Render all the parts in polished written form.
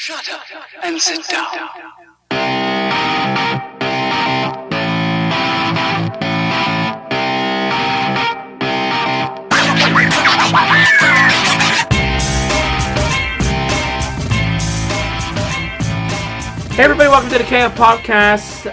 Shut up and sit down. Hey everybody, welcome to the KF Podcast.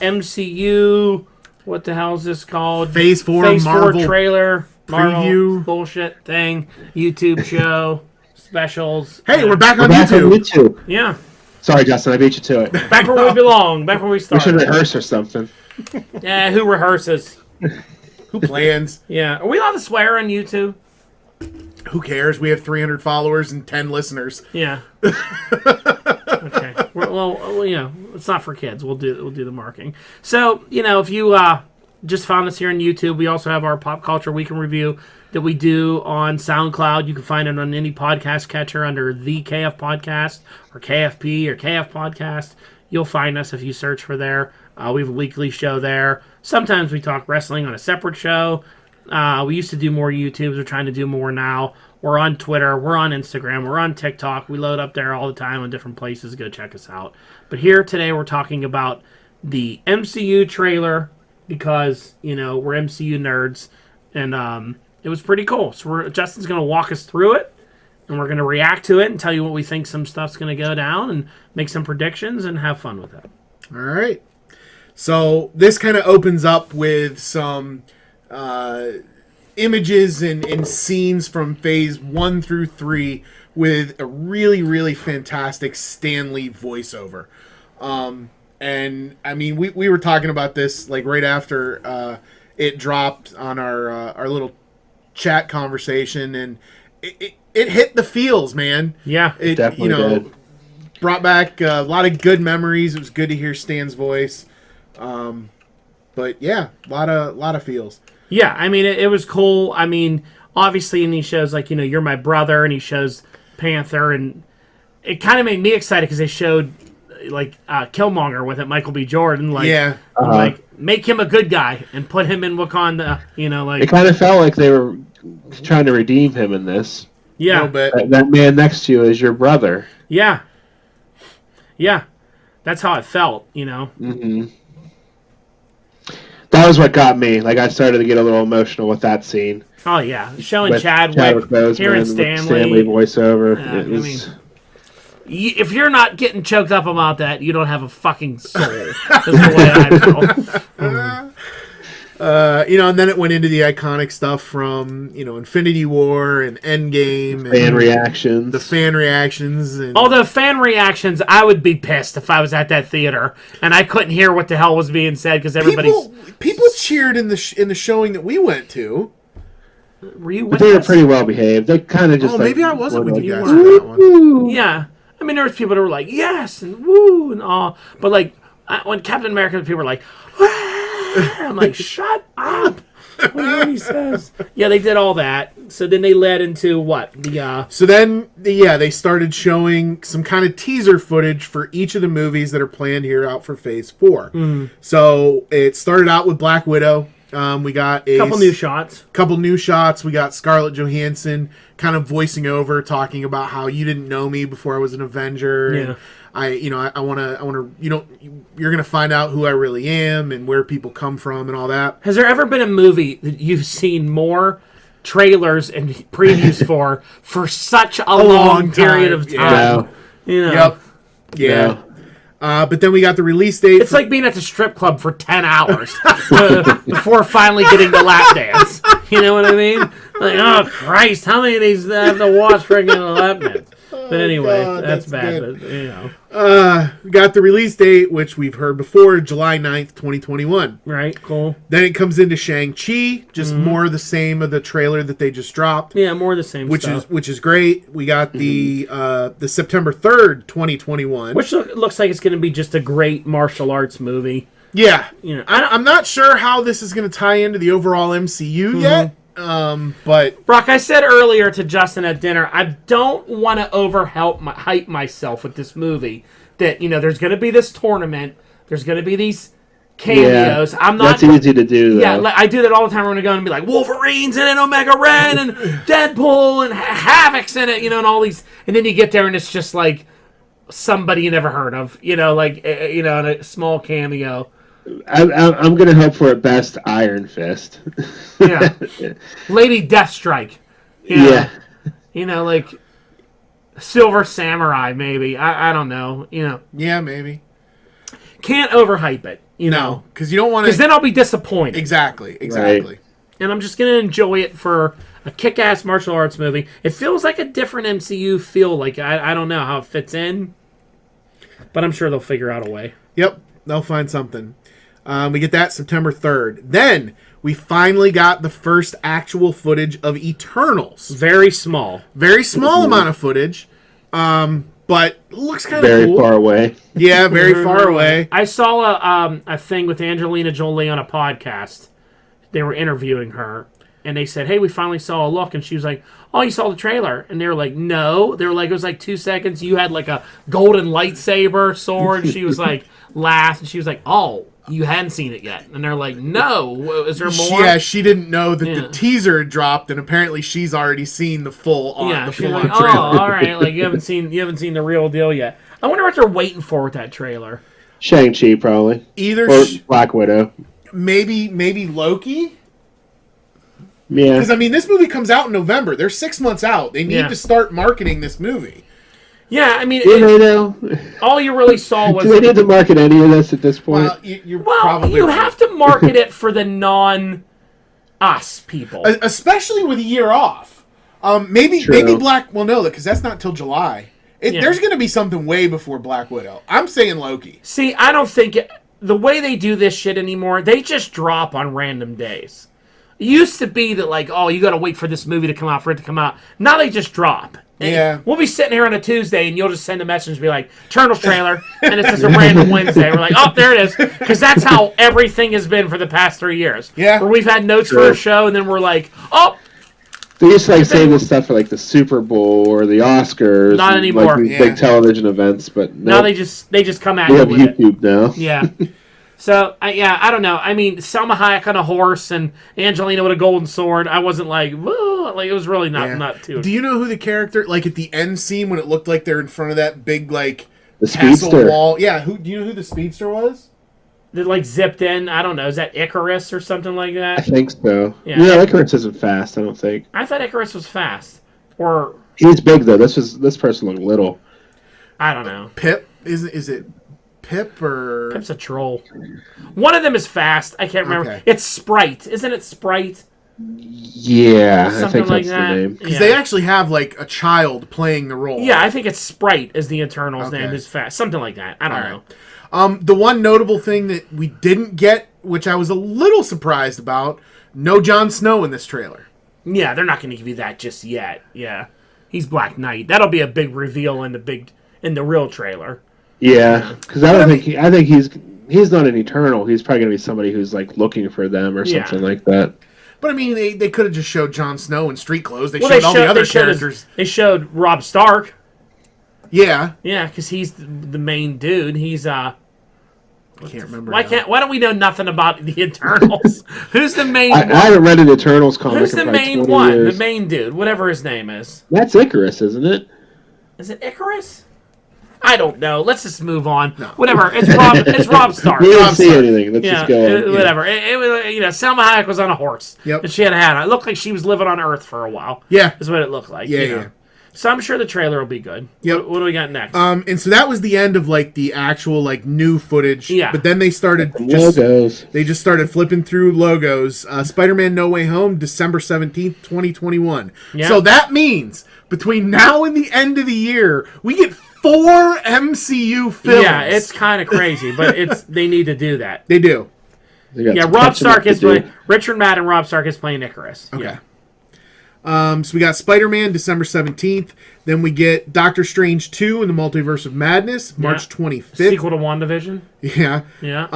MCU, what the hell is this called? Phase 4 Phase Marvel 4 trailer, Marvel preview. bullshit thing, YouTube show, specials. Hey, we're back on Back on YouTube. YouTube. Yeah, Sorry, Justin, I beat you to it. back where we belong, back where we We started. should rehearse or something. Yeah, who rehearses? Who plans? Yeah, are we allowed to swear on YouTube? Who cares? We have 300 followers and 10 listeners. Yeah. Okay. Well, you know, it's not for kids. We'll do the marking. So, you know, if you just found us here on YouTube, we also have our Pop Culture Weekend Review that we do on SoundCloud. You can find it on any podcast catcher under the KF Podcast or KFP or KF Podcast. You'll find us if you search for there. We have a weekly show there. Sometimes we talk wrestling on a separate show. We used to do more YouTubes. We're trying to do more now. We're on Twitter. We're on Instagram. We're on TikTok. We load up there all the time on different places. Go check us out. But here today we're talking about the MCU trailer because, you know, we're MCU nerds. And it was pretty cool. So Justin's going to walk us through it. And we're going to react to it and tell you what we think some stuff's going to go down and make some predictions and have fun with it. All right. So this kind of opens up with some images and scenes from phase 1 through 3 with a really, really fantastic Stan Lee voiceover. And I mean, we were talking about this like right after it dropped on our little chat conversation, and it hit the feels, man. Yeah, It Definitely did. brought back a lot of good memories. It was good to hear Stan's voice. But yeah, a lot of feels. Yeah, I mean, it was cool. I mean, obviously, in these shows, like, you know, You're My Brother, and he shows Panther, and it kind of made me excited because they showed, like, Killmonger with it, Michael B. Jordan. Like, Yeah. like, make him a good guy and put him in Wakanda, you know, like, It kind of felt like they were trying to redeem him in this. A yeah, little bit. That man next to you is your brother. yeah, yeah. That's how it felt, you know. Mm-hmm. That was what got me. Like, I started to get a little emotional with that scene. Oh, yeah. Showing With Chadwick, Boseman hearing with Stanley. voiceover. Yeah, It was... I mean, if you're not getting choked up about that, you don't have a fucking soul. That's the way I feel. You know, and then it went into the iconic stuff from, you know, Infinity War and Endgame. And fan reactions. The fan reactions. And Although fan reactions, I would be pissed if I was at that theater and I couldn't hear what the hell was being said because everybody's. people cheered in the showing that we went to. Were you But with they were us? pretty well behaved. They kind of just Maybe I like, wasn't with you like, guys for that one. Yeah, I mean there was people that were like yes and woo and all, but like when Captain America, people were like, I'm like, shut up. What he says. Yeah, they did all that. So then they led into what? So then, they started showing some kind of teaser footage for each of the movies that are planned here out for Phase 4. So it started out with Black Widow. We got a couple new shots. couple new shots. We got Scarlett Johansson kind of voicing over, talking about how you didn't know me before I was an Avenger. Yeah. And I want to, you're going to find out who I really am and where people come from and all that. Has there ever been a movie that you've seen more trailers and previews for such a long period of time? Yeah. You know, Yep. Yeah. But then we got the release date. it's like being at the strip club for 10 hours before finally getting the lap dance. You know what I mean? Like, oh Christ, how many of these do I have to watch for getting a lap dance? But anyway, God, that's bad. good. But, you know, We got the release date, which we've heard before, July 9th, 2021. right? Cool. Then it comes into Shang-Chi, just more of the same of the trailer that they just dropped. Yeah, more of the same stuff. Which is great. We got the September 3rd, 2021. Which looks like it's going to be just a great martial arts movie. Yeah. You know, I'm not sure how this is going to tie into the overall MCU yet. But Brock, I said earlier to Justin at dinner, I don't want to hype myself with this movie. That, you know, there's going to be this tournament. There's going to be these cameos. I'm not. That's easy to do, though. Yeah, I do that all the time. We're going to go and be like, Wolverine's in it, Omega Red, and Deadpool, and Havoc's in it, you know, and all these. And then you get there and it's just like somebody you never heard of. You know, like in a small cameo. I'm gonna hope for at best Iron Fist. Yeah, Lady Deathstrike. Yeah. You know, like Silver Samurai, maybe. I don't know. You know. Yeah, maybe. Can't overhype it. You know, because you don't want to. Because then I'll be disappointed. Exactly. Right. And I'm just gonna enjoy it for a kick-ass martial arts movie. It feels like a different MCU feel. Like I don't know how it fits in, but I'm sure they'll figure out a way. Yep, they'll find something. We get that September 3rd. Then we finally got the first actual footage of Eternals. Very small. Very small amount of footage, but looks kind of Very cool. far away. Yeah, very far away. I saw a thing with Angelina Jolie on a podcast. They were interviewing her, and they said, "Hey, we finally saw a look," and she was like, "Oh, you saw the trailer?" And they were like, "No." They were like, "It was like 2 seconds. You had like a golden lightsaber sword." She was like, laughed, and she was like, "Oh, you hadn't seen it yet." And they're like, "No, is there more?" Yeah, she didn't know that the teaser had dropped, and apparently she's already seen the full on the she's full like, on trailer. "Oh, all right, like you haven't seen the real deal yet." I wonder what they're waiting for with that trailer. Shang-Chi, probably. Either Or Black Widow. maybe Loki. Yeah. Because I mean, this movie comes out in November. They're 6 months out. They need to start marketing this movie. Yeah, I mean, all you really saw was. Do they need to market any of this at this point? Well, you're probably you right. have to market it for the non-us people. Especially with a year off. Maybe Black. Well, no, because that's not till July. There's going to be something way before Black Widow. I'm saying Loki. See, I don't think the way they do this shit anymore, they just drop on random days. It used to be that, like, oh, you got to wait for this movie to come out for it to come out. Now they just drop. Yeah. We'll be sitting here on a Tuesday, and you'll just send a message and be like, Eternals trailer, and it's just a random Wednesday. We're like, oh, there it is. Because that's how everything has been for the past 3 years. Yeah. Where we've had notes for a show, and then we're like, oh. They used to save this stuff for like the Super Bowl or the Oscars. Not anymore. Like these big television events, but now they just come at we you have with YouTube it. now. Yeah. So, I don't know. I mean, Selma Hayek on a horse and Angelina with a golden sword. I wasn't like, whoa. Like, it was really not too. Do you know who the character, like at the end scene when it looked like they're in front of that big, like, the castle speedster wall? Yeah, do you know who the speedster was? That, like, zipped in. I don't know. Is that Icarus or something like that? I think so. Yeah. No, Icarus isn't fast, I don't think. I thought Icarus was fast. Or, he's big, though. This person looked little. I don't know. Pip? Is it Pip or... Pip's a troll. One of them is fast. I can't remember. Okay. It's Sprite. Isn't it Sprite? Yeah, I Something think like that's that. the name. Because they actually have, like, a child playing the role. Yeah, I think it's Sprite is the Eternal's name. Okay. Is fast. Something like that. I don't know. The one notable thing that we didn't get, which I was a little surprised about, no Jon Snow in this trailer. Yeah, they're not going to give you that just yet. Yeah, he's Black Knight. That'll be a big reveal in the real trailer. Yeah, because I think he's not an Eternal. He's probably gonna be somebody who's like looking for them or something like that. But I mean, they could have just showed Jon Snow in street clothes. They showed all the other characters. They showed Robb Stark. Yeah, because he's the main dude. He's I can't remember. Why don't we know nothing about the Eternals? Who's the main? I haven't read an Eternals comic. Who's the in main 20 one? years. The main dude, whatever his name is. That's Icarus, isn't it? Is it Icarus? I don't know. Let's just move on. No. Whatever. It's Robb Stark. We didn't see anything. Let's just go on. Whatever. It was, Selma Hayek was on a horse. Yep. And she had a hat on. It looked like she was living on Earth for a while. Yeah. Is what it looked like. Yeah. So I'm sure the trailer will be good. Yep. What do we got next? And so that was the end of like the actual like new footage. Yeah. But then they started logos. They just started flipping through logos. Spider-Man: No Way Home, December 17th, 2021. Yeah. So that means between now and the end of the year, we get 4 MCU films. Yeah, it's kind of crazy, but they need to do that. They do. Yeah, Robb Stark is playing. Richard Madden, Robb Stark is playing Icarus. Okay. Yeah. So we got Spider-Man, December 17th. Then we get Doctor Strange 2 in the Multiverse of Madness, March 25th. Sequel to WandaVision. Yeah. Yeah.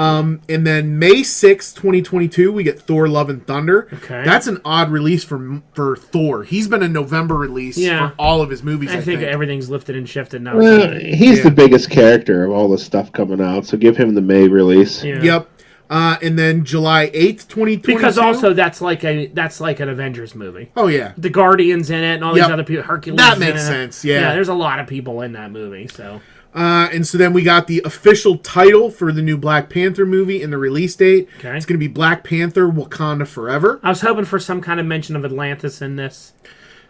And then May 6th, 2022, we get Thor: Love and Thunder. Okay. That's an odd release for Thor. He's been a November release for all of his movies, I think. Everything's lifted and shifted now. Well, he's the biggest character of all the stuff coming out, so give him the May release. Yeah. Yep. And then July 8th, 2022. Because also that's like an Avengers movie. Oh, yeah. The Guardians in it and all these Yep. other people. Hercules. That is makes in it. sense, yeah. Yeah, there's a lot of people in that movie, so. And so then we got the official title for the new Black Panther movie and the release date. Okay. It's going to be Black Panther Wakanda Forever. I was hoping for some kind of mention of Atlantis in this.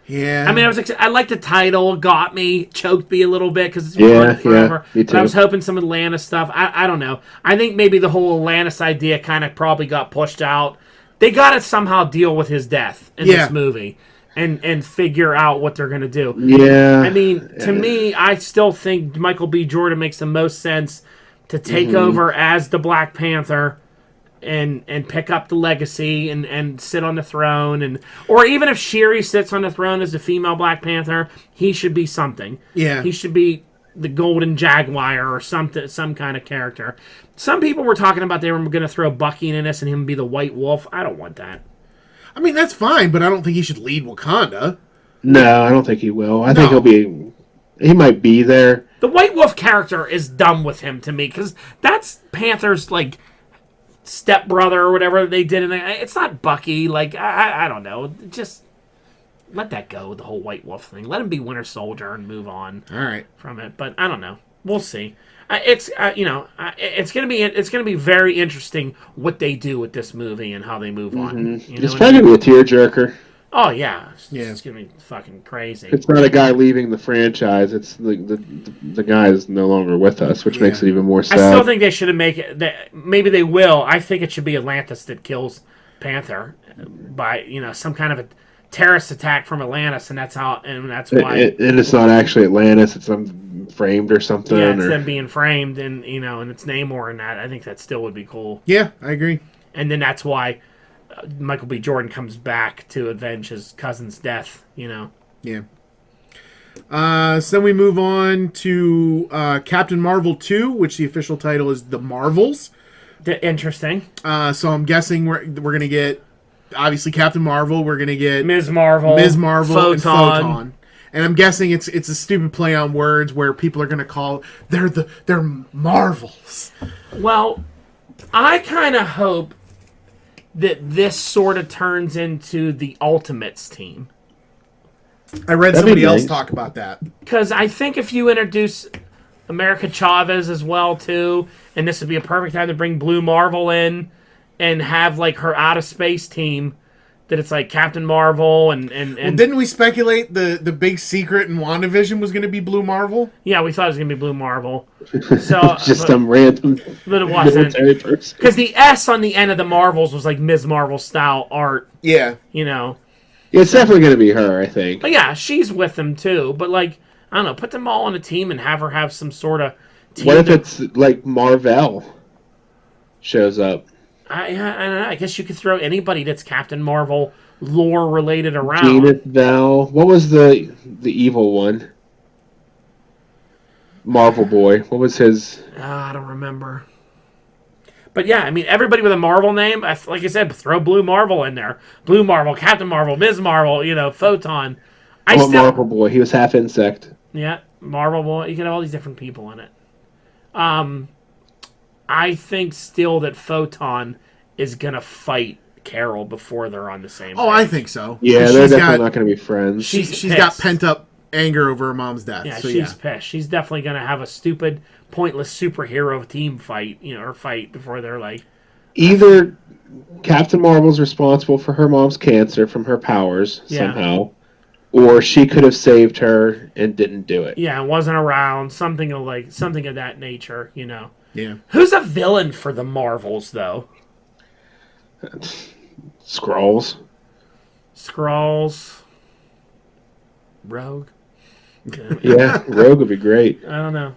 Yeah. I mean, I liked the title, got me, choked me a little bit because it's Yeah, forever. me But I too. was hoping some Atlantis stuff. I don't know. I think maybe the whole Atlantis idea kind of probably got pushed out. They got to somehow deal with his death in Yeah. this movie and figure out what they're going to do. Yeah. I mean, to me, I still think Michael B. Jordan makes the most sense to take over as the Black Panther and pick up the legacy and sit on the throne. Or even if Shuri sits on the throne as the female Black Panther, he should be something. Yeah. He should be the Golden Jaguar or something, some kind of character. Some people were talking about they were going to throw Bucky in this and him be the White Wolf. I don't want that. I mean, that's fine, but I don't think he should lead Wakanda. No, I don't think he will. I think No. he might be there. The White Wolf character is dumb with him to me because that's Panther's like stepbrother or whatever they did. It's not Bucky. Like I don't know. Just let that go with the whole White Wolf thing. Let him be Winter Soldier and move on All right. from it. But I don't know. We'll see. It's gonna be very interesting what they do with this movie and how they move on. You know It's what I probably mean? going to be a tearjerker. Oh yeah, Yeah. It's gonna be fucking crazy. It's not a guy leaving the franchise. It's the guy is no longer with us, which makes it even more sad. I still think they should have make it. Maybe they will. I think it should be Atlantis that kills Panther by some kind of a terrorist attack from Atlantis, and that's why. And it's not actually Atlantis. It's framed or something. Yeah, it's or... them being framed and and it's Namor and that. I think that still would be cool. Yeah, I agree. And then that's why Michael B. Jordan comes back to avenge his cousin's death. Yeah. So then we move on to Captain Marvel 2, which the official title is The Marvels. Interesting. So I'm guessing we're going to get, obviously, Captain Marvel. We're going to get Ms. Marvel, and Photon. Photon. And I'm guessing it's a stupid play on words where people are going to call they're Marvels. Well, I kind of hope that this sort of turns into the Ultimates team. I read That'd be somebody else nice. talk about that. Because I think if you introduce America Chavez as well, too, and this would be a perfect time to bring Blue Marvel in and have, like, her out-of-space team, that it's, like, Captain Marvel and Well, didn't we speculate the big secret in WandaVision was going to be Blue Marvel? yeah, we thought it was going to be Blue Marvel. So, Just some random but it wasn't. military person. Because the S on the end of the Marvels was, like, Ms. Marvel-style art, Yeah. It's definitely going to be her, I think. But yeah, she's with them too. But like, I don't know, put them all on a team and have her have some sort of team. What if it's like Marvel shows up? I don't know. I guess you could throw anybody that's Captain Marvel lore related around. Geneth Val. What was the evil one? Marvel Boy. What was his? I don't remember. But yeah, I mean, everybody with a Marvel name, like I said, throw Blue Marvel in there. Blue Marvel, Captain Marvel, Ms. Marvel, Photon. Marvel Boy. He was half insect. Yeah, Marvel Boy. You can have all these different people in it. I think still that Photon is going to fight Carol before they're on the same Oh, page. I think so. Yeah, She's they're definitely not going to be friends. She's pissed. got pent up anger over her mom's death. Yeah, so she's pissed. She's definitely going to have a stupid, pointless superhero team fight, or fight before they're like... Either Captain Marvel's responsible for her mom's cancer from her powers somehow, or she could have saved her and didn't do it. Yeah, wasn't around. Something of that nature, Yeah. Who's a villain for the Marvels, though? Skrulls. Skrulls. Rogue. Yeah, Rogue would be great. I don't know.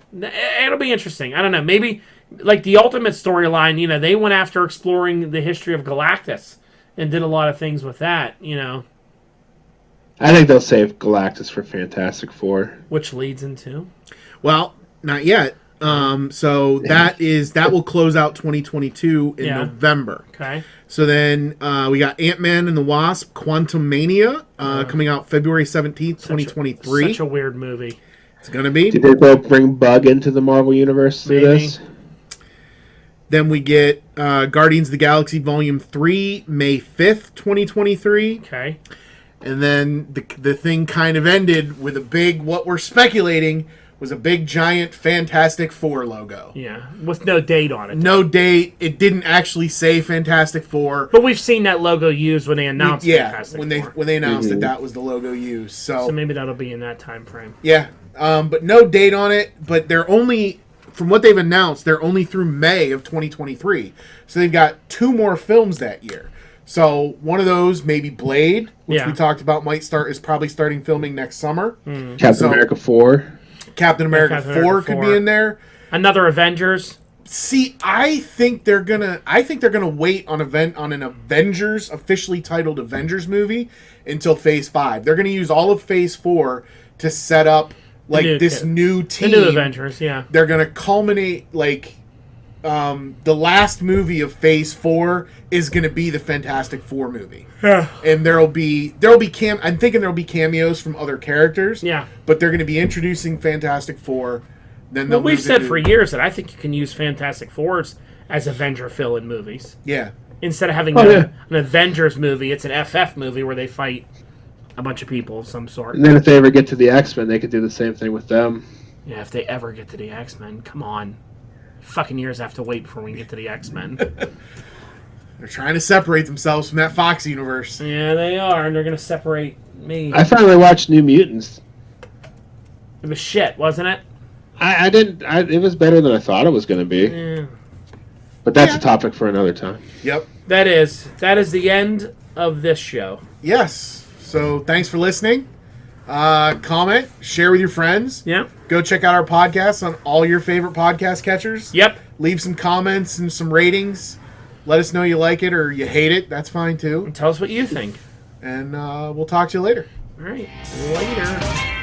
It'll be interesting. I don't know. Maybe, like, the Ultimate storyline, they went after exploring the history of Galactus and did a lot of things with that, I think they'll save Galactus for Fantastic Four. which leads into... Well, not yet. So that will close out 2022 in November. Okay. So then we got Ant-Man and the Wasp: Quantumania coming out February 17th, 2023. Such a weird movie. It's gonna be. Do you think they'll bring Bug into the Marvel Universe through Maybe. this? Then we get Guardians of the Galaxy Volume 3, May 5th, 2023. Okay. And then the thing kind of ended with a big, what we're speculating was a big, giant Fantastic Four logo. Yeah, with no date on it. No date. It didn't actually say Fantastic Four. But we've seen that logo used when they announced Fantastic Four. when they announced that was the logo used. So maybe that'll be in that time frame. Yeah, but no date on it. But they're only, from what they've announced, they're only through May of 2023. So they've got 2 more films that year. So one of those, maybe Blade, which we talked about, is probably starting filming next summer. Captain America 4. Captain America 4 could be in there. Another Avengers. See, I think they're gonna wait on an Avengers, officially titled Avengers movie until Phase 5. They're gonna use all of Phase 4 to set up this new team. The new Avengers, yeah. They're gonna culminate the last movie of Phase 4 is gonna be the Fantastic Four movie. And there'll be I'm thinking there'll be cameos from other characters. Yeah. But they're gonna be introducing Fantastic Four. Then we've said for years that I think you can use Fantastic Fours as Avenger fill-in movies. Yeah. Instead of having an Avengers movie, it's an FF movie where they fight a bunch of people of some sort. And then if they ever get to the X-Men, they could do the same thing with them. Yeah, if they ever get to the X-Men, come on. Fucking years I have to wait before we get to the X-Men. They're trying to separate themselves from that Fox universe. Yeah, they are, and they're going to separate me. I finally watched New Mutants. It was shit, wasn't it? I didn't. It was better than I thought it was going to be. Yeah. But that's a topic for another time. Yep. That is the end of this show. Yes. So thanks for listening. Comment, share with your friends. Yep. Go check out our podcast on all your favorite podcast catchers. Yep. Leave some comments and some ratings. Let us know you like it or you hate it. That's fine too. And tell us what you think. And we'll talk to you later. All right. Later.